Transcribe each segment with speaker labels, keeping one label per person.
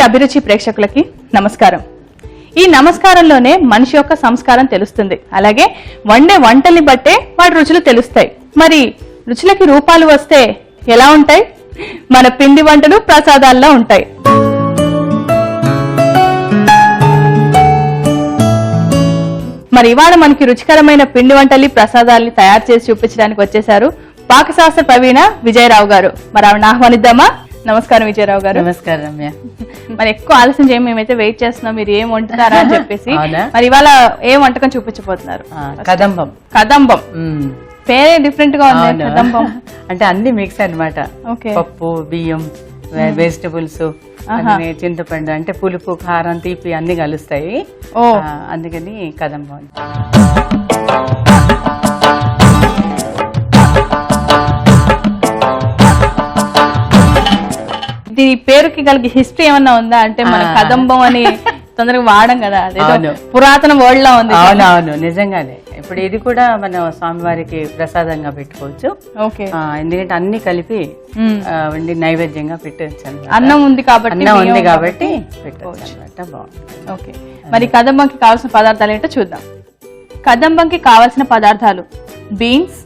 Speaker 1: అభిరుచి ప్రేక్షకులకి నమస్కారం. ఈ నమస్కారంలోనే మనిషి యొక్క సంస్కారం తెలుస్తుంది. అలాగే వండే వంటల్ని బట్టే వాటి రుచులు తెలుస్తాయి. మరి రుచులకి రూపాలు వస్తే ఎలా ఉంటాయి? మన పిండి వంటలు ప్రసాదాల్లో ఉంటాయి. మరి ఇవాళ మనకి రుచికరమైన పిండి వంటల్ని ప్రసాదాల్ని తయారు చేసి చూపించడానికి వచ్చేసారు పాకశాస్త్ర ప్రవీణ విజయరావు గారు. మరి ఆవిడ ఆహ్వానిద్దామా? నమస్కారం విజయరావు గారు.
Speaker 2: నమస్కారం రమ్య.
Speaker 1: మరి ఎక్కువ ఆలస్యం చేయం, మేమైతే వెయిట్ చేస్తున్నాం మీరు ఏం వండుతారా అని చెప్పేసి. మరి ఇవాళ ఏం వంటకం చూపించబోతున్నారు?
Speaker 2: కదంబం.
Speaker 1: కదంబం పేరే డిఫరెంట్ గా ఉంది. కదంబం అంటే
Speaker 2: అన్ని మిక్స్ అన్నమాట. పప్పు, బియ్యం, వెజిటబుల్స్, చింతపండు, అంటే పులుపు, కారం, తీపి అన్ని కలుస్తాయి. అందుకని కదంబం.
Speaker 1: దీని పేరుకి కలిగి హిస్టరీ ఏమన్నా ఉందా? అంటే మన కదంబం అని తొందరగా వాడడం కదా, అదే పురాతన వర్డ్ లా ఉంది.
Speaker 2: అవునవును, నిజంగానే. ఇప్పుడు ఇది కూడా మనం స్వామివారికి ప్రసాదంగా పెట్టుకోవచ్చు. ఎందుకంటే అన్ని కలిపి వండి నైవేద్యంగా పెట్టచ్చు.
Speaker 1: అన్నం ఉంది కాబట్టి
Speaker 2: పెట్టచ్చు.
Speaker 1: ఓకే, మరి కదంబంకి కావాల్సిన పదార్థాలు ఏంటో చూద్దాం. కదంబంకి కావాల్సిన పదార్థాలు: బీన్స్,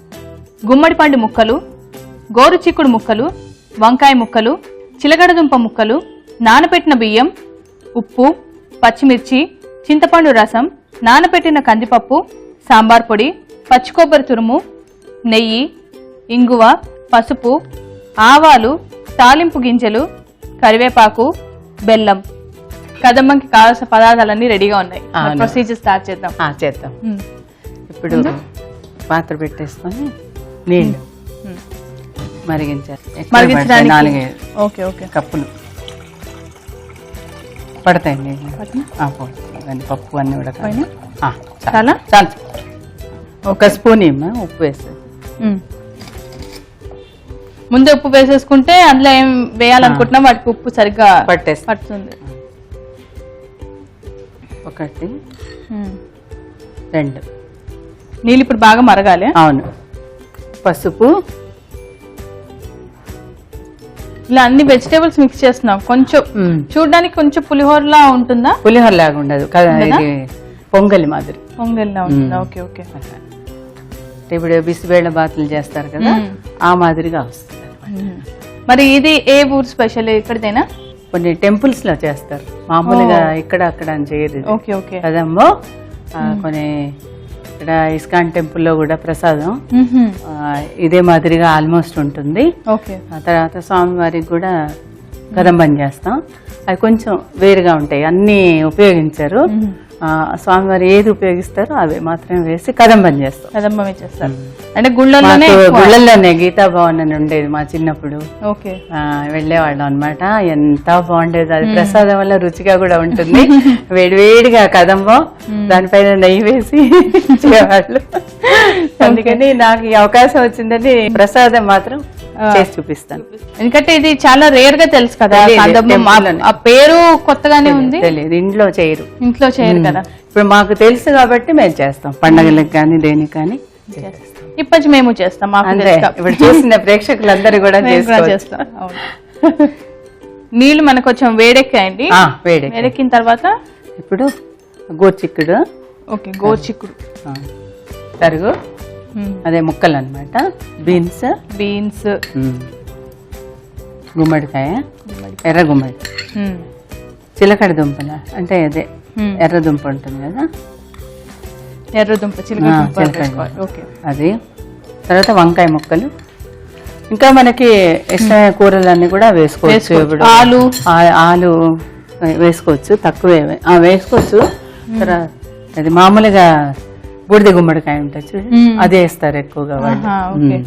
Speaker 1: గుమ్మడి పండు ముక్కలు, గోరు చిక్కుడు ముక్కలు, వంకాయ ముక్కలు, చిలగడదుంప ముక్కలు, నానబెట్టిన బియ్యం, ఉప్పు, పచ్చిమిర్చి, చింతపండు రసం, నానబెట్టిన కందిపప్పు, సాంబార్ పొడి, పచ్చి కొబ్బరి తురుము, నెయ్యి, ఇంగువ, పసుపు, ఆవాలు, తాలింపు గింజలు, కరివేపాకు, బెల్లం. కదంబంకి కావాల్సిన పదార్థాలన్నీ రెడీగా ఉన్నాయి. ప్రొసీజర్ స్టార్ట్ చేద్దాం.
Speaker 2: ఇప్పుడు పాత్ర పెట్టేసుకొని నీళ్ళు మరిగించాలి. 4 కప్పులు పడతాయండి. పప్పు అన్ని కూడా
Speaker 1: చాలా
Speaker 2: చాలు. 1 స్పూన్ ఉప్పు వేసి
Speaker 1: ముందే ఉప్పు వేసేసుకుంటే అందులో ఏం వేయాలనుకుంటున్నా వాటికి ఉప్పు సరిగ్గా పడుతుంది.
Speaker 2: 1, 2
Speaker 1: నీళ్ళు ఇప్పుడు బాగా మరగాలి.
Speaker 2: అవును. పసుపు,
Speaker 1: ఇలా అన్ని వెజిటేబుల్స్ మిక్స్ చేస్తున్నాం. కొంచెం చూడడానికి కొంచెం పులిహోరలా ఉంటుందా?
Speaker 2: పులిహోర లాగా ఉండదు కదా, పొంగలి మాదిరి.
Speaker 1: పొంగలిలా ఉంటుందా? Okay okay.
Speaker 2: ఇప్పుడు బిసిబేళ్ల బాతులు చేస్తారు కదా, ఆ మాదిరిగా వస్తుంది.
Speaker 1: మరి ఇది ఏ ఊరు స్పెషల్? ఇక్కడదేనా?
Speaker 2: కొన్ని టెంపుల్స్ లో చేస్తారు, మామూలుగా ఇక్కడ అక్కడ అని చేయదు.
Speaker 1: Okay okay.
Speaker 2: కదమ్మో కొన్ని ఇక్కడ ఇస్కాన్ టెంపుల్ లో కూడా ప్రసాదం ఇదే మాదిరిగా ఆల్మోస్ట్ ఉంటుంది. ఆ తర్వాత స్వామివారికి కూడా కదంబం చేస్తాం. అవి కొంచెం వేరుగా ఉంటాయి, అన్ని ఉపయోగించారు. స్వామివారి ఏది ఉపయోగిస్తారో అవి మాత్రమే వేసి కదంబం చేస్తాం.
Speaker 1: కదంబమే చేస్తారు. అంటే
Speaker 2: గుళ్ళల్లోనే గీతా భవన్ అని ఉండేది మా చిన్నప్పుడు. వెళ్ళేవాళ్ళం అనమాట. ఎంత బాగుండేది అది. ప్రసాదం వల్ల రుచిగా కూడా ఉంటుంది. వేడివేడిగా కదంబం, దానిపైన నెయ్యి వేసి ఇచ్చేవాళ్ళు. అందుకని నాకు ఈ అవకాశం వచ్చిందని ప్రసాదం మాత్రం చేసి చూపిస్తాను.
Speaker 1: ఎందుకంటే ఇది చాలా రేర్ గా తెలుసు కదా, ఆ పేరు కొత్తగానే ఉంది.
Speaker 2: తెలియదు, ఇంట్లో చేయరు
Speaker 1: కదా.
Speaker 2: ఇప్పుడు మాకు తెలుసు కాబట్టి మేము చేస్తాం, పండగలకు కానీ దేనికి కానీ
Speaker 1: ఇప్పటి మేము చేస్తాం.
Speaker 2: ఇప్పుడు చూసిన ప్రేక్షకులందరూ కూడా చేస్తాం.
Speaker 1: నీళ్లు మనకు కొంచెం వేడెక్కాయండి. వేడెక్కిన తర్వాత
Speaker 2: ఇప్పుడు గోరుచిక్కుడు.
Speaker 1: ఓకే, గోరుచిక్కుడు,
Speaker 2: తరుగు, అదే ముక్కలు అన్నమాట. బీన్స్, గుమ్మడికాయ, ఎర్ర గుమ్మడి, చిలకడ దుంపల అంటే అదే ఎర్ర దుంప ఉంటుంది కదా,
Speaker 1: ఎర్రదుంప,
Speaker 2: అది. తర్వాత వంకాయ ముక్కలు, ఇంకా మనకి ఇష్టమైన కూరలన్నీ కూడా వేసుకోవచ్చు. ఇప్పుడు ఆలు వేసుకోవచ్చు, తక్కువే వేసుకోవచ్చు. తర్వాత అది మామూలుగా బూడిద గుమ్మడికాయ ఉంటుంది, అదే వేస్తారు ఎక్కువగా వాళ్ళు.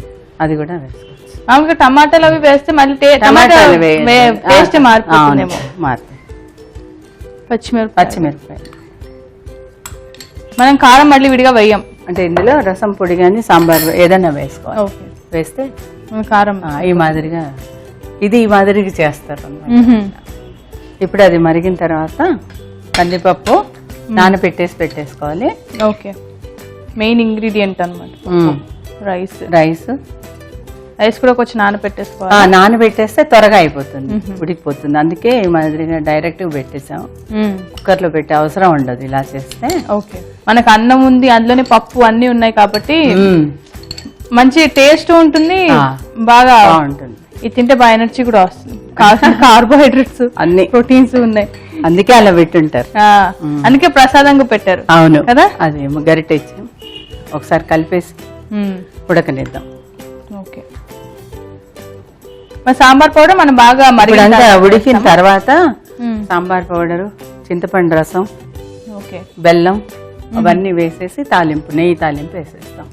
Speaker 2: అది కూడా వేసుకోవచ్చు.
Speaker 1: టమాటాలు అవి వేస్తే మళ్ళీ టేస్ట్
Speaker 2: మారుతుంది. పచ్చిమిరపకాయ
Speaker 1: మనం కారం మళ్ళీ విడిగా వేయం.
Speaker 2: అంటే ఇందులో రసం పొడి కానీ సాంబార్ ఏదైనా వేసుకోవాలి. వేస్తే
Speaker 1: కారం
Speaker 2: ఈ మాదిరిగా ఈ మాదిరిగా చేస్తారు. ఇప్పుడు అది మరిగిన తర్వాత కందిపప్పు పెట్టేసుకోవాలి.
Speaker 1: ఓకే, మెయిన్ ఇంగ్రీడియంట్ అన్నమాట. రైస్ రైస్ కూడా కొంచెం నానబెట్టేసుకోవాలి.
Speaker 2: నానబెట్టేస్తే త్వరగా అయిపోతుంది, ఉడికిపోతుంది. అందుకే ఈ మాదిరిగా డైరెక్ట్ పెట్టేసాం, కుక్కర్ లో పెట్టే అవసరం ఉండదు ఇలా చేస్తే.
Speaker 1: ఓకే, మనకు అన్నం ఉంది, అందులోనే పప్పు అన్ని ఉన్నాయి కాబట్టి మంచి టేస్ట్ ఉంటుంది, బాగా
Speaker 2: బాగుంటుంది.
Speaker 1: ఇది తింటే బాగా ఎనర్జీ కూడా వస్తుంది, కావాల్సిన కార్బోహైడ్రేట్స్
Speaker 2: అన్ని
Speaker 1: ప్రోటీన్స్ ఉన్నాయి,
Speaker 2: అందుకే అలా పెట్టుంటారు.
Speaker 1: అందుకే ప్రసాదంగా పెట్టారు.
Speaker 2: అవును
Speaker 1: కదా,
Speaker 2: అది గరిటె ఇచ్చాం, ఒకసారి కలిపేసి ఉడకనిద్దాం.
Speaker 1: ఓకే, మరి సాంబార్ పౌడర్ మనం బాగా
Speaker 2: మరిగినంత ఉడికిన తర్వాత సాంబార్ పౌడరు, చింతపండు రసం,
Speaker 1: ఓకే,
Speaker 2: బెల్లం అవన్నీ వేసేసి తాలింపు, నెయ్యి తాలింపు వేసేస్తాం.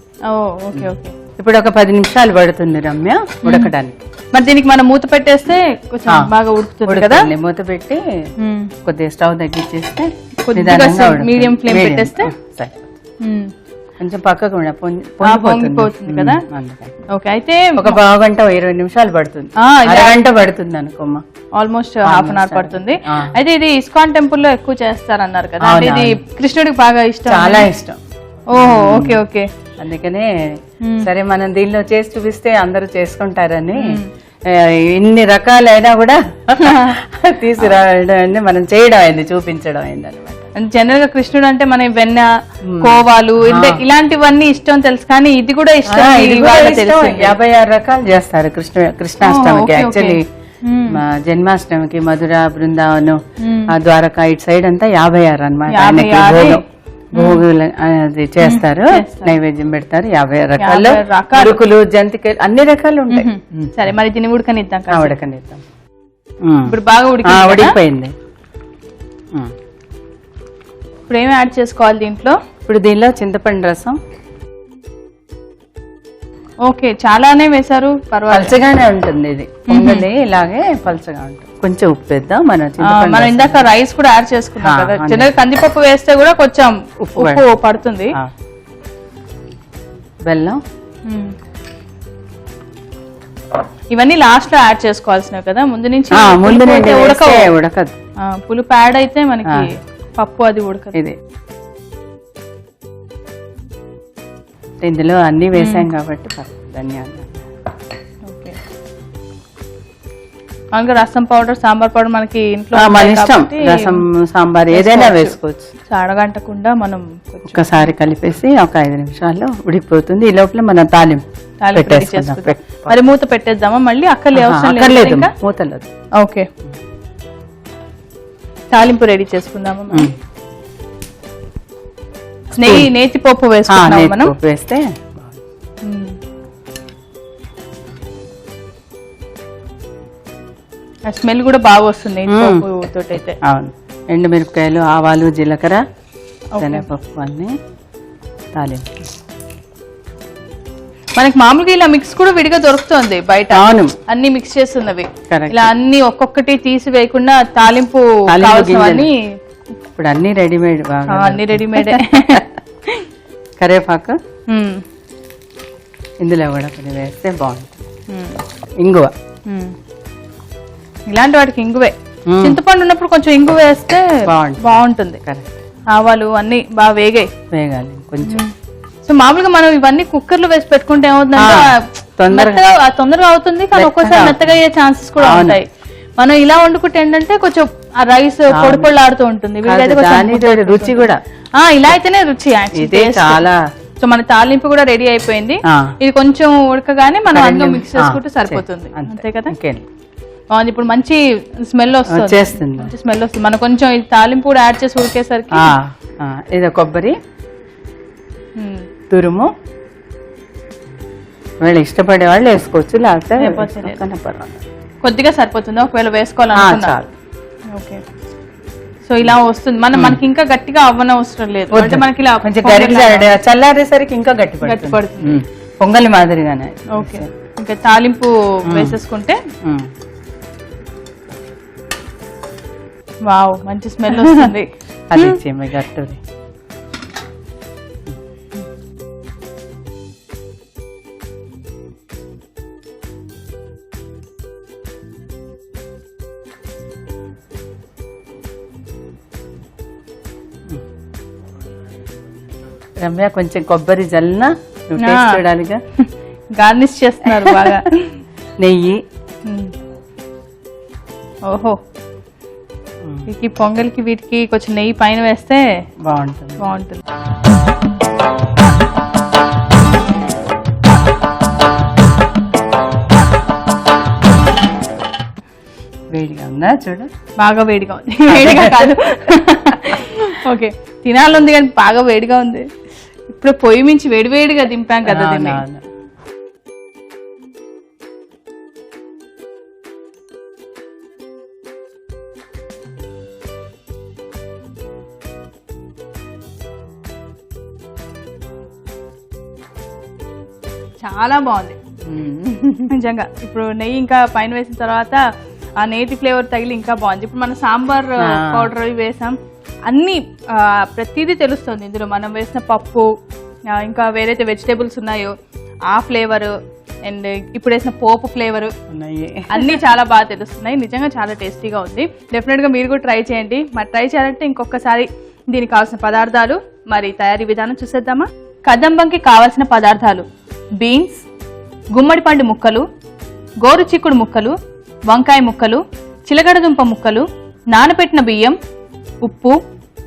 Speaker 1: Okay okay.
Speaker 2: ఇప్పుడు ఒక 10 నిమిషాలు పడుతుంది రమ్య ఉడకడానికి.
Speaker 1: మరి దీనికి మనం మూత పెట్టేస్తే కొంచెం బాగా ఉడుకుతుంది కదా.
Speaker 2: మూత పెట్టి కొద్దిగా స్టవ్ తగ్గించేస్తే
Speaker 1: మీడియం ఫ్లేమ్ పెట్టేస్తే
Speaker 2: కొంచెం పక్కకు
Speaker 1: పొంగిపోతుంది కదా. ఓకే, అయితే
Speaker 2: ఒక పావుగంట 20 నిమిషాలు పడుతుంది, అరగంట పడుతుంది అనుకోమ్మా,
Speaker 1: ఆల్మోస్ట్ హాఫ్ అన్ అవర్ పడుతుంది. అయితే ఇది ఇస్కాన్ టెంపుల్ లో ఎక్కువ చేస్తారన్నారు కదా, అంటే ఇది కృష్ణుడికి బాగా ఇష్టం,
Speaker 2: చాలా ఇష్టం.
Speaker 1: Okay okay.
Speaker 2: అందుకనే సరే మనం దీనిలో చేసి చూపిస్తే అందరూ చేసుకుంటారని ఇన్ని రకాలైనా కూడా తీసుకురావడం, మనం చేయడం అయింది, చూపించడం అయింది అనమాట.
Speaker 1: జనరల్ గా కృష్ణుడు అంటే మన వెన్న, కోవాలు ఇలాంటివన్నీ ఇష్టం తెలుసు, కానీ ఇది కూడా ఇష్టం.
Speaker 2: 56 రకాలు చేస్తారు కృష్ణాష్టమికి. యాక్చువల్లీ జన్మాష్టమికి మధుర, బృందావనం, ద్వారకా ఇటు సైడ్ అంతా 56 అనమాట. భోగులు అది చేస్తారు, నైవేద్యం పెడతారు. 50 రకాలు అరుకులు, జంతికలు అన్ని రకాలు ఉంటాయి.
Speaker 1: సరే, మరి దీన్ని ఉడకనిద్దాం.
Speaker 2: ఉడకనిద్దాం.
Speaker 1: ఇప్పుడు బాగా
Speaker 2: ఉడికిపోయింది.
Speaker 1: ఇప్పుడు ఏమి యాడ్ చేసుకోవాలి దీంట్లో?
Speaker 2: ఇప్పుడు దీనిలో చింతపండు రసం.
Speaker 1: ఓకే, చాలానే వేశారు,
Speaker 2: పలచగానే ఉంటుంది ఇది, పొంగలి ఇలాగే పలచగా ఉంటుంది. కొంచెం ఉప్పు వేద్దాం. మనం
Speaker 1: ఇందాక రైస్ కూడా యాడ్ చేసుకున్నాం కదా, జనరల్ కందిపప్పు వేస్తే కూడా కొంచెం ఉప్పు పడుతుంది.
Speaker 2: బెల్లం
Speaker 1: ఇవన్నీ లాస్ట్ లో యాడ్ చేసుకోవాల్సినవి కదా, ముందు నుంచి
Speaker 2: ఉడకదు.
Speaker 1: పులుపు యాడ్ అయితే మనకి పప్పు అది ఉడకదు.
Speaker 2: ఇది ఇందులో అన్ని వేసాం కాబట్టి ధన్యవాదాలు.
Speaker 1: మనకి రసం పౌడర్, సాంబార్ పౌడర్ మనకి ఇంట్లో
Speaker 2: మన ఇష్టం, రసం సాంబార్ ఏదైనా వేసుకోవచ్చు.
Speaker 1: అడగంటకుండా మనం
Speaker 2: ఒకసారి కలిపేసి ఒక 5 నిమిషాల్లో ఉడికిపోతుంది. ఈ లోపల మనం తాలింపు
Speaker 1: మరి మూత పెట్టేద్దామా మళ్ళీ? అక్కర్లేదు,
Speaker 2: మూతలేదు.
Speaker 1: ఓకే, తాలింపు రెడీ చేసుకుందామా? నేతి పప్పు వేసుకుందాం మనం.
Speaker 2: వేస్తే
Speaker 1: స్మెల్ కూడా బాగా వస్తుంది తోటైతే.
Speaker 2: అవును, ఎండుమిరపకాయలు, ఆవాలు, జీలకర్ర, శనగపప్పు అన్ని తాలింపు.
Speaker 1: మనకి మామూలుగా ఇలా మిక్స్ కూడా విడిగా దొరుకుతుంది బయట.
Speaker 2: అవును,
Speaker 1: అన్ని మిక్స్ చేస్తున్నవి. ఇలా అన్ని ఒక్కొక్కటి తీసి వేయకుండా తాలింపు
Speaker 2: ఇప్పుడు అన్ని రెడీమేడ్.
Speaker 1: అన్ని రెడీమేడ్.
Speaker 2: కరివేపాకు ఇందులో కూడా కొన్ని వేస్తే బాగుంటుంది. ఇంగువ,
Speaker 1: ఇలాంటి వాటికి ఇంగువే. చింతపండు ఉన్నప్పుడు కొంచెం ఇంగు వేస్తే బాగుంటుంది. ఆవాలు అన్ని బాగా
Speaker 2: వేగాలి కొంచెం.
Speaker 1: సో మామూలుగా మనం ఇవన్నీ కుక్కర్ లో వేసి పెట్టుకుంటే ఏమవుతుందంటే తొందరగా అవుతుంది, కానీ ఒక్కోసారి మెత్తగా అయ్యే ఛాన్సెస్ కూడా ఉంటాయి. మనం ఇలా వండుకుంటే ఏంటంటే కొంచెం ఆ రైస్ పొడి పొడిలాడుతూ ఉంటుంది.
Speaker 2: రుచి కూడా
Speaker 1: ఇలా అయితేనే రుచి.
Speaker 2: చాలా.
Speaker 1: సో మన తాలింపు కూడా రెడీ అయిపోయింది. ఇది కొంచెం ఉడకగానే మనం అందులో మిక్స్ చేసుకుంటే సరిపోతుంది, అంతే కదా. బాగుంది, ఇప్పుడు మంచి స్మెల్ వస్తుంది. మంచి స్మెల్ వస్తుంది. మనం కొంచెం ఇది తాలింపు కూడా యాడ్ చేసి ఉడికేసరికి
Speaker 2: ఏదో కొబ్బరి తురుము వీళ్ళు ఇష్టపడే వాళ్ళు వేసుకోవచ్చు, లేకపోతే
Speaker 1: కొద్దిగా సరిపోతుంది ఒకవేళ వేసుకోవాలనుకున్నా. ఓకే, సో ఇలా వస్తుంది. మనకి ఇంకా గట్టిగా అవ్వనవసరం లేదు, అంటే మనకి ఇలా
Speaker 2: కొంచెం చల్లారేసరికి ఇంకా గట్టి పడుతుంది, పొంగలి మాదిరిగానే.
Speaker 1: ఓకే, ఇంకా తాలింపు వేసేసుకుంటే వావ్ మంచి స్మెల్ వస్తుంది.
Speaker 2: అది గట్టి రమ్య కొంచెం కొబ్బరి జల్లిన నువ్వు టేస్ట్ చూడాలిగా.
Speaker 1: గార్నిష్ చేస్తున్నారు బాగా.
Speaker 2: నెయ్యి.
Speaker 1: ఓహో, వీటికి పొంగల్కి వీటికి కొంచెం నెయ్యి పైన వేస్తే బాగుంటుంది.
Speaker 2: వేడిగా ఉందా చూడు,
Speaker 1: బాగా వేడిగా ఉంది. వేడిగా కాదు, ఓకే తినాలంది కానీ బాగా వేడిగా ఉంది. ఇప్పుడు పొయ్యి మించి వేడివేడిగా దింపాం కదా దీన్ని. చాలా బాగుంది నిజంగా. ఇప్పుడు నెయ్యి ఇంకా పైన వేసిన తర్వాత ఆ నేతి ఫ్లేవర్ తగిలి ఇంకా బాగుంది. ఇప్పుడు మనం సాంబార్ పౌడర్ అవి వేసాం, అన్ని ప్రతిదీ తెలుస్తుంది ఇందులో. మనం వేసిన పప్పు, ఇంకా వేరైతే వెజిటేబుల్స్ ఉన్నాయో ఆ ఫ్లేవర్, అండ్ ఇప్పుడు వేసిన పోపు ఫ్లేవర్ అన్ని చాలా బాగా తెలుస్తున్నాయి. నిజంగా చాలా టేస్టీగా ఉంది. డెఫినెట్ గా మీరు కూడా ట్రై చేయండి. మరి ట్రై చేయాలంటే ఇంకొకసారి దీనికి కావాల్సిన పదార్థాలు మరి తయారీ విధానం చూసేద్దామా. కదంబంకి కావాల్సిన పదార్థాలు: బీన్స్, గుమ్మడి పండు ముక్కలు, గోరు చిక్కుడు ముక్కలు, వంకాయ ముక్కలు, చిలగడదుంప ముక్కలు, నానబెట్టిన బియ్యం, ఉప్పు,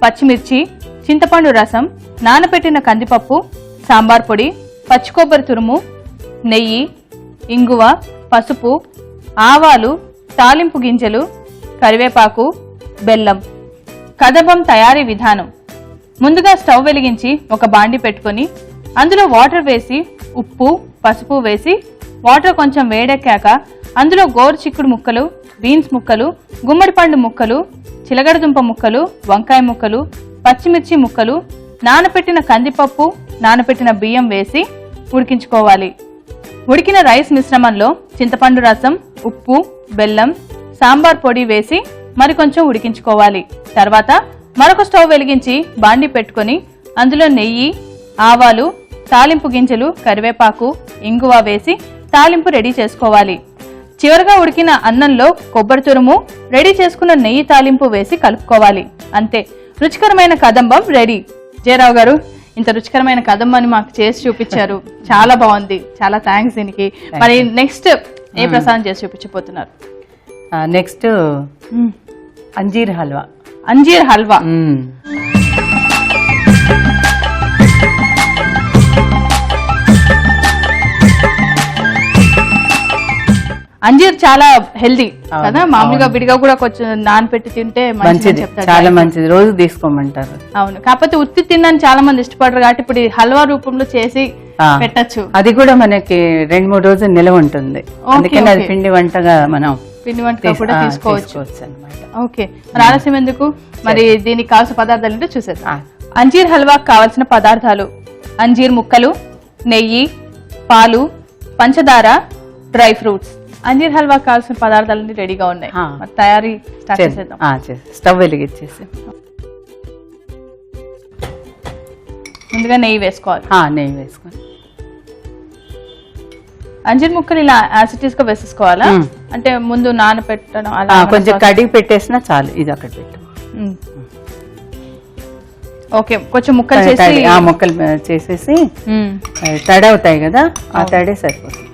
Speaker 1: పచ్చిమిర్చి, చింతపండు రసం, నానబెట్టిన కందిపప్పు, సాంబార్ పొడి, పచ్చి కొబ్బరి తురుము, నెయ్యి, ఇంగువ, పసుపు, ఆవాలు, తాలింపు గింజలు, కరివేపాకు, బెల్లం. కదంబం తయారీ విధానం: ముందుగా స్టవ్ వెలిగించి ఒక బాండి పెట్టుకొని అందులో వాటర్ వేసి ఉప్పు, పసుపు వేసి వాటర్ కొంచెం వేడెక్కాక అందులో గోరు చిక్కుడు ముక్కలు, బీన్స్ ముక్కలు, గుమ్మడి పండు ముక్కలు, చిలగడదుంప ముక్కలు, వంకాయ ముక్కలు, పచ్చిమిర్చి ముక్కలు, నానబెట్టిన కందిపప్పు, నానబెట్టిన బియ్యం వేసి ఉడికించుకోవాలి. ఉడికిన రైస్ మిశ్రమంలో చింతపండు రసం, ఉప్పు, బెల్లం, సాంబార్ పొడి వేసి మరికొంచెం ఉడికించుకోవాలి. తర్వాత మరొక స్టవ్ వెలిగించి బాండి పెట్టుకొని అందులో నెయ్యి, ఆవాలు, తాలింపు గింజలు, కరివేపాకు, ఇంగువ వేసి తాలింపు రెడీ చేసుకోవాలి. చివరగా ఉడికిన అన్నంలో కొబ్బరి తురుము, రెడీ చేసుకున్న నెయ్యి తాలింపు వేసి కలుపుకోవాలి. అంతే, రుచికరమైన కదంబం రెడీ. జయరావు గారు, ఇంత రుచికరమైన కదంబాన్ని మాకు చేసి చూపించారు, చాలా బాగుంది, చాలా థ్యాంక్స్ దీనికి. మరి నెక్స్ట్ ఏ ప్రసాదం చేసి చూపించబోతున్నారు?
Speaker 2: నెక్స్ట్ అంజీర్ హల్వా.
Speaker 1: అంజీర్ హల్వా. అంజీర్ చాలా హెల్దీ కదా, మామూలుగా విడిగా కూడా కొంచెం నానపెట్టి తింటే మంచిది,
Speaker 2: చాలా మంచిది, రోజు తీసుకోమంటారు.
Speaker 1: అవును, కాకపోతే ఉత్తి తినని చాలా మంది ఇష్టపడరు కాబట్టి ఇప్పుడు హల్వా రూపంలో చేసి పెట్టచ్చు.
Speaker 2: అది కూడా మనకి 2-3 రోజులు నిలవ ఉంటుంది, అందుకని అది పిండి వంటగా మనం
Speaker 1: పిండి వంటగా కూడా తీసుకోవచ్చు అన్నమాట. ఓకే, మరి ఆలస్యం ఎందుకు, మరి దీనికి కావాల్సిన పదార్థాలు ఏంటో చూసేద్దాం. అంజీర్ హల్వాకు కావాల్సిన పదార్థాలు: అంజీర్ ముక్కలు, నెయ్యి, పాలు, పంచదార, డ్రై ఫ్రూట్స్. అంజీర్ హల్వా కావాల్సిన పదార్థాలన్నీ రెడీగా ఉన్నాయి, తయారీ స్టార్ట్ చేసేద్దాం.
Speaker 2: స్టవ్ వెలిగించేసి
Speaker 1: ముందుగా నెయ్యి వేసుకోవాలి.
Speaker 2: నెయ్యి వేసుకోవాలి.
Speaker 1: అంజీర్ ముక్కలు ఇలా యాసిటీస్ గా వేసేసుకోవాలా, అంటే ముందు నానబెట్టడం అలా
Speaker 2: కొంచెం కడిగి పెట్టేసినా చాలు. ఇది అక్కడ పెట్టు.
Speaker 1: ఓకే, కొంచెం ముక్కలు చేసి
Speaker 2: ముక్కలు చేసేసి తడి అవుతాయి కదా, ఆ తడే సరిపోతుంది.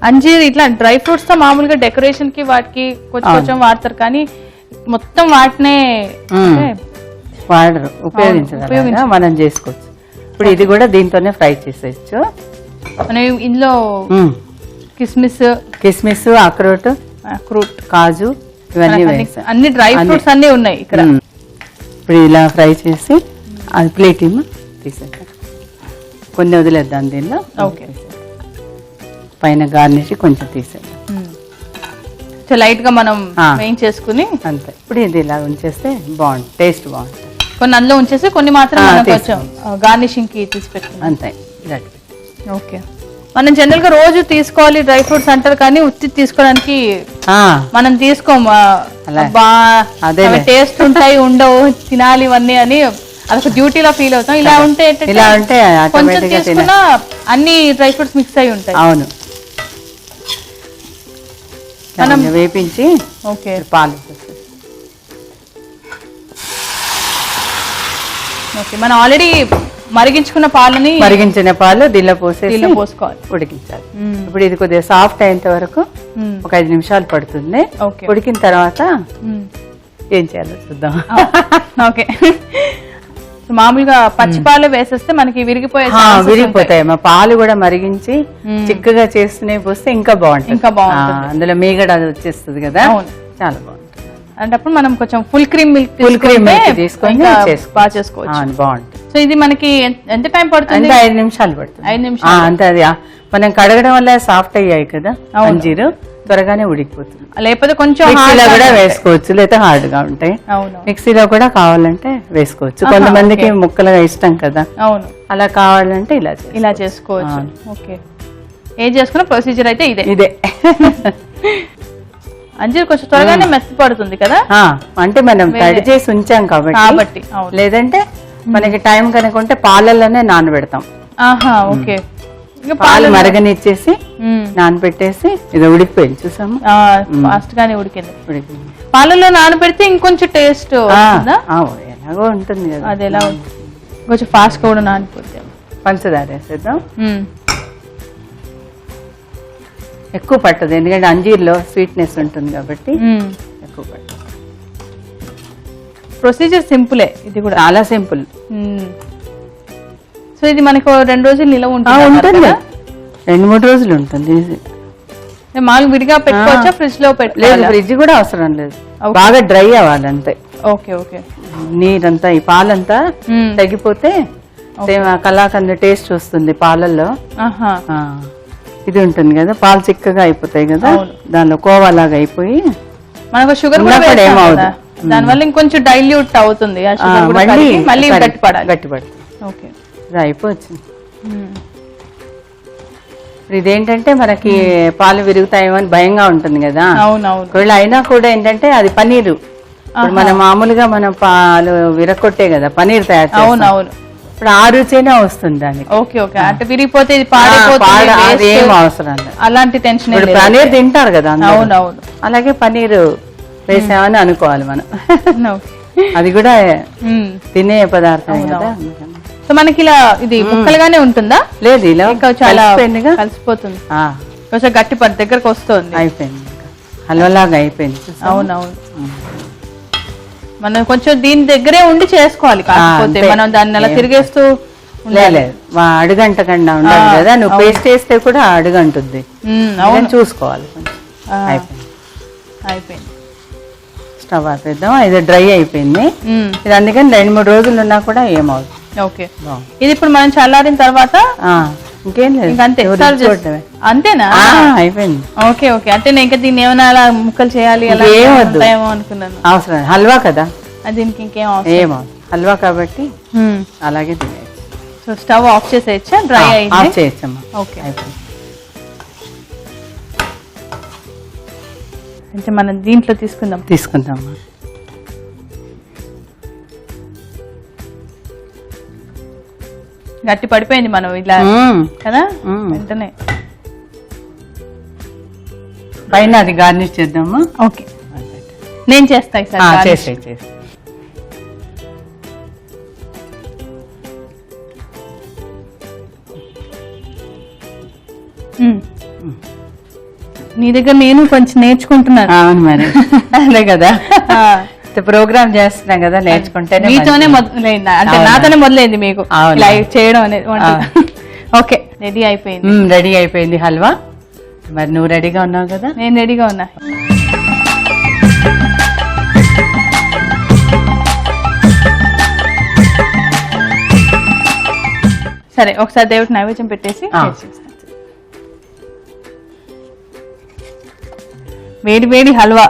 Speaker 1: అంజీర్ ఇట్లా డ్రై ఫ్రూట్స్ తో మామూలుగా డెకరేషన్ కి వాటికి కొంచెం వాడతారు, కానీ మొత్తం వాటినే
Speaker 2: వాడరు, ఉపయోగించడం మనం చేసుకోవచ్చు. ఇప్పుడు ఇది కూడా దీంతోనే ఫ్రై చేసేయచ్చు.
Speaker 1: మనం ఇందులో కిస్మిస్,
Speaker 2: అక్రోట్, కాజు, ఇవన్నీ
Speaker 1: అన్ని డ్రై ఫ్రూట్స్ అన్ని ఉన్నాయి ఇక్కడ.
Speaker 2: ఇప్పుడు ఇలా ఫ్రై చేసి అది ప్లేట్ తీసేద్దాం, కొన్ని వదిలేద్దాం దీనిలో.
Speaker 1: ఓకే,
Speaker 2: పైన గార్నిష్ కొంచెం తీసేద్దాం,
Speaker 1: లైట్ గా మనం వేయించేసుకుని
Speaker 2: అంతే. ఇప్పుడు ఇది ఇలా ఉంచేస్తే బాగుంటుంది, టేస్ట్ బాగుంటుంది.
Speaker 1: కొన్ని అందులో ఉంచేసి కొన్ని మాత్రం కొంచెం గార్నిషింగ్ కి తీసి పెట్టుకున్నాం
Speaker 2: అంతే.
Speaker 1: ఓకే, మనం జనరల్ గా రోజు తీసుకోవాలి డ్రై ఫ్రూట్స్ అంటారు, కానీ ఉత్తి తీసుకోవడానికి మనం తీసుకోము. టేస్ట్ ఉంటాయి ఉండవు, తినాలి ఇవన్నీ అని అదొక డ్యూటీలో ఫీల్ అవుతాం. ఇలా ఉంటే కొంచెం తీసుకున్నా అన్ని డ్రై ఫ్రూట్స్ మిక్స్ అయి ఉంటాయి.
Speaker 2: అవును, మనం వేపించి
Speaker 1: ఓకే
Speaker 2: పాలు.
Speaker 1: ఓకే, మనం ఆల్రెడీ మరిగించుకున్న పాలని
Speaker 2: మరిగించిన పాలు దీనిలో
Speaker 1: పోసుకోవాలి,
Speaker 2: ఉడికించాలి. ఇప్పుడు ఇది కొద్దిగా సాఫ్ట్ అయ్యేంత వరకు ఒక 5 నిమిషాలు పడుతుంది. ఉడికిన తర్వాత ఏం చేయాలో చూద్దాం.
Speaker 1: ఓకే, మామూలుగా పచ్చి పాలు వేసేస్తే మనకి
Speaker 2: విరిగిపోతాయి. మా పాలు కూడా మరిగించి చిక్కగా చేస్తూనే పోస్తే ఇంకా బాగుంటుంది. అందులో మీగడ అది వచ్చేస్తుంది కదా, చాలా బాగుంటుంది.
Speaker 1: అంటే మనం కొంచెం ఫుల్ క్రీమ్ మిల్క్
Speaker 2: తీసుకొని
Speaker 1: బాగా చేసుకోవచ్చు,
Speaker 2: బాగుంటుంది.
Speaker 1: సో ఇది మనకి ఎంత టైం పడుతుంది?
Speaker 2: 5 నిమిషాలు పడుతుంది. 5 నిమిషాలు అంతే. అది మనం కడగడం వల్ల సాఫ్ట్ అయ్యాయి కదా అంజీరు, త్వరగానే ఉడికిపోతుంది.
Speaker 1: లేకపోతే కొంచెం
Speaker 2: మిక్సీలో కూడా వేసుకోవచ్చు, లేదా హార్డ్ గా ఉంటాయి మిక్సీలో కూడా కావాలంటే వేసుకోవచ్చు. కొంతమందికి ముక్కలుగా ఇష్టం కదా,
Speaker 1: అవును,
Speaker 2: అలా కావాలంటే ఇలా
Speaker 1: చేసుకోవచ్చు. ఓకే, ఏం చేసుకున్న ప్రొసీజర్ అయితే ఇదే. అంజీర్ కొంచెం త్వరగానే మెత్త పడుతుంది కదా,
Speaker 2: అంటే మనం తడి చేసి ఉంచాం కాబట్టి. లేదంటే మనకి టైం కనుకుంటే పాలల్లోనే నానబెడతాం.
Speaker 1: ఓకే,
Speaker 2: పాలు మరగనిచ్చేసి నానబెట్టేసి ఇది ఉడికిపోయింది చూసాము,
Speaker 1: ఫాస్ట్ గానే ఉడికింది. పాలల్లో నానబెడితే ఇంకొంచెం టేస్ట్
Speaker 2: ఎలాగో ఉంటుంది కదా,
Speaker 1: అది ఎలా కొంచెం ఫాస్ట్ గా కూడా నానిపోతే.
Speaker 2: పంచదార వేసేద్దాం. ఎక్కువ పట్టదు, ఎందుకంటే అంజీర్లో స్వీట్నెస్ ఉంటుంది కాబట్టి ఎక్కువ పట్టదు.
Speaker 1: ప్రొసీజర్ సింపులే, ఇది కూడా
Speaker 2: చాలా సింపుల్.
Speaker 1: సో ఇది మనకు 2 రోజులు నిలవ ఉంటుంది,
Speaker 2: 2-3 రోజులు ఉంటుంది.
Speaker 1: మామూలు విడిగా పెట్టుకోవచ్చా, ఫ్రిడ్జ్ లో
Speaker 2: లేదు, ఫ్రిడ్జ్ కూడా అవసరం లేదు, బాగా డ్రై అవ్వాలి అంతే.
Speaker 1: ఓకే ఓకే,
Speaker 2: నీరంతా ఈ పాలంతా తగ్గిపోతే కలాకంద టేస్ట్ వస్తుంది పాలల్లో. ఇది ఉంటుంది కదా, పాలు చిక్కగా అయిపోతాయి కదా, దానిలో కోవాలాగా అయిపోయి
Speaker 1: మనకు షుగర్ ఏమవుతుంది, దానివల్ల ఇంకొంచెం డైల్యూట్ అవుతుంది, మళ్ళీ
Speaker 2: గట్టిపడుతుంది. ఓకే, ఇది అయిపోవచ్చు. ఇదేంటంటే మనకి పాలు విరుగుతాయేమో అని భయంగా ఉంటుంది కదా, ఒకవేళ అయినా కూడా ఏంటంటే అది పనీరు. మన మామూలుగా మనం పాలు విరగొట్టే కదా పనీర్ తయారు చేస్తాం, ఇప్పుడు ఆ రుచినే వస్తుంది దానికి.
Speaker 1: ఓకే ఓకే, అంటే విరిగిపోతే ఇది పాడైపోతుంది,
Speaker 2: ఏం అవసరం లేదు,
Speaker 1: అలాంటి టెన్షన్.
Speaker 2: పనీర్ తింటారు కదా, అవునవును, అలాగే పనీరు వేసామని అనుకోవాలి మనం. అది కూడా తినే పదార్థం కదా.
Speaker 1: సో మనకి ఇలా ఇది ముక్కలుగానే ఉంటుందా?
Speaker 2: లేదు, ఇలా
Speaker 1: చాలా కలిసిపోతుంది, కొంచెం గట్టి పడి దగ్గరకు వస్తుంది.
Speaker 2: అయిపోయింది, హల్వాలాగా అయిపోయింది.
Speaker 1: అవునవును, మనం కొంచెం దీని దగ్గరే ఉండి చేసుకోవాలి, కాకపోతే మనం దాన్ని అలా తిరిగేస్తూ
Speaker 2: లేదు, అడుగంట కన్నా ఉండాలి కదా. నువ్వు పేస్ట్ వేస్తే కూడా అడుగంటుంది, చూసుకోవాలి.
Speaker 1: అయిపోయింది,
Speaker 2: స్టవ్ ఆపేద్దాం. ఇది డ్రై అయిపోయింది. ఇది అందుకని 2-3 రోజులు ఉన్నా కూడా ఏమవుతుంది.
Speaker 1: ఓకే, ఇది ఇప్పుడు మనం చల్లారిన తర్వాత
Speaker 2: ఇంకేం లేదు,
Speaker 1: అంతేనా?
Speaker 2: అయిపోయింది.
Speaker 1: ఓకే ఓకే, అంటే నేను ఇంకా దీన్ని ఏమైనా అలా ముక్కలు చేయాలి ఏమో అనుకున్నాను.
Speaker 2: అవసరం, హల్వా కదా
Speaker 1: దీనికి ఇంకేం
Speaker 2: ఏమో, హల్వా కాబట్టి అలాగే తినేయచ్చు.
Speaker 1: సో స్టవ్ ఆఫ్ చేసేయచ్చా? డ్రై
Speaker 2: ఆఫ్ చేయొచ్చమ్మా.
Speaker 1: ఓకే, అయిపోయింది. అంటే మనం దీంట్లో తీసుకుందాం. గట్టి పడిపోయింది మనం ఇలా కదా, వెంటనే
Speaker 2: పైన అది గార్నిష్ చేద్దామా?
Speaker 1: ఓకే, నేను చేస్తాను సార్.
Speaker 2: చేసే
Speaker 1: నీ దగ్గర నేను కొంచెం నేర్చుకుంటున్నాను.
Speaker 2: అవును మరి, అదే కదా, ప్రోగ్రామ్ చేస్తున్నాం కదా, నేర్చుకుంటే.
Speaker 1: మీతోనే మొదలైంది, అంటే నాతోనే మొదలైంది మీకు లైవ్ చేయడం అనేది. ఓకే, రెడీ అయిపోయింది హల్వా. మరి నువ్వు రెడీగా ఉన్నావు కదా? నేను రెడీగా ఉన్నా. సరే, ఒకసారి దేవుడికి నైవేద్యం పెట్టేసి వేడి వేడి హల్వా,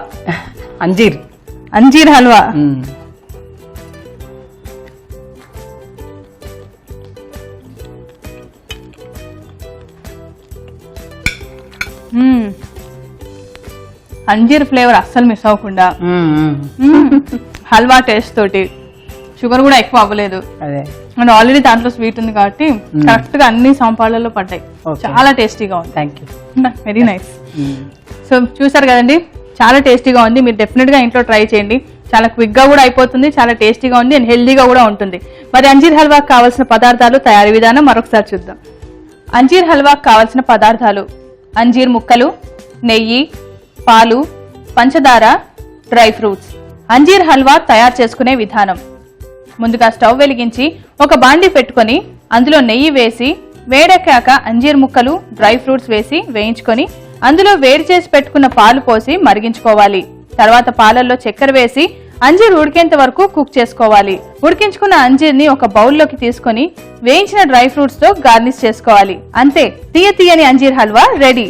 Speaker 1: అంజీర్ హల్వా. అంజీర్ ఫ్లేవర్ అస్సలు మిస్ అవ్వకుండా, హల్వా టేస్ట్ తోటి, షుగర్ కూడా ఎక్కువ అవ్వలేదు, అండ్ ఆల్రెడీ దాంట్లో స్వీట్ ఉంది కాబట్టి కరెక్ట్ గా అన్ని సంపాళ్ళలో పడ్డాయి. చాలా టేస్టీగా ఉంది.
Speaker 2: Thank you,
Speaker 1: very nice. So చూసారు కదండి, చాలా టేస్టీగా ఉంది. మీరు డెఫినెట్ గా ఇంట్లో ట్రై చేయండి. చాలా క్విక్ గా కూడా అయిపోతుంది, చాలా టేస్టీగా ఉంది అండ్ హెల్దీగా కూడా ఉంటుంది. మరి అంజీర్ హల్వాకి కావాల్సిన పదార్థాలు, తయారీ విధానం మరొకసారి చూద్దాం. అంజీర్ హల్వాకి కావాల్సిన పదార్థాలు: అంజీర్ ముక్కలు, నెయ్యి, పాలు, పంచదార, డ్రై ఫ్రూట్స్. అంజీర్ హల్వా తయారు చేసుకునే విధానం: ముందుగా స్టవ్ వెలిగించి ఒక బాండీ పెట్టుకొని అందులో నెయ్యి వేసి వేడెక్కాక అంజీర్ ముక్కలు, డ్రై ఫ్రూట్స్ వేసి వేయించుకొని అందులో వేడి చేసి పెట్టుకున్న పాలు పోసి మరిగించుకోవాలి. తర్వాత పాలల్లో చక్కెర వేసి అంజీర్ ఉడికేంత వరకు కుక్ చేసుకోవాలి. ఉడికించుకున్న అంజీర్ని ఒక బౌల్లోకి తీసుకొని వేయించిన డ్రై ఫ్రూట్స్ తో గార్నిష్ చేసుకోవాలి. అంతే, తీయని అంజీర్ హల్వా రెడీ.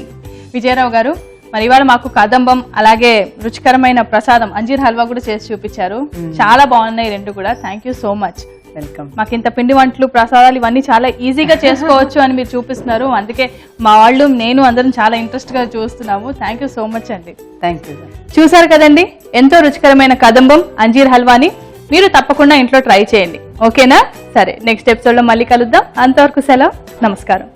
Speaker 1: విజయరావు గారు, మరి ఇవాళ మాకు కదంబం అలాగే రుచికరమైన ప్రసాదం అంజీర్ హల్వా కూడా చేసి చూపించారు. చాలా బాగున్నాయి రెండు కూడా. Thank you so much.
Speaker 2: Welcome.
Speaker 1: మాకు ఇంత పిండి వంటలు, ప్రసాదాలు ఇవన్నీ చాలా ఈజీగా చేసుకోవచ్చు అని మీరు చూపిస్తున్నారు. అందుకే మా వాళ్ళు, నేను అందరం చాలా ఇంట్రెస్ట్ గా చూస్తున్నాము. థ్యాంక్ యూ సో మచ్ అండి.
Speaker 2: Thank you.
Speaker 1: చూసారు కదండి, ఎంతో రుచికరమైన కదంబం అంజీర్ హల్వాని మీరు తప్పకుండా ఇంట్లో ట్రై చేయండి. ఓకేనా? సరే, నెక్స్ట్ ఎపిసోడ్ లో మళ్ళీ కలుద్దాం. అంతవరకు సెలవు, నమస్కారం.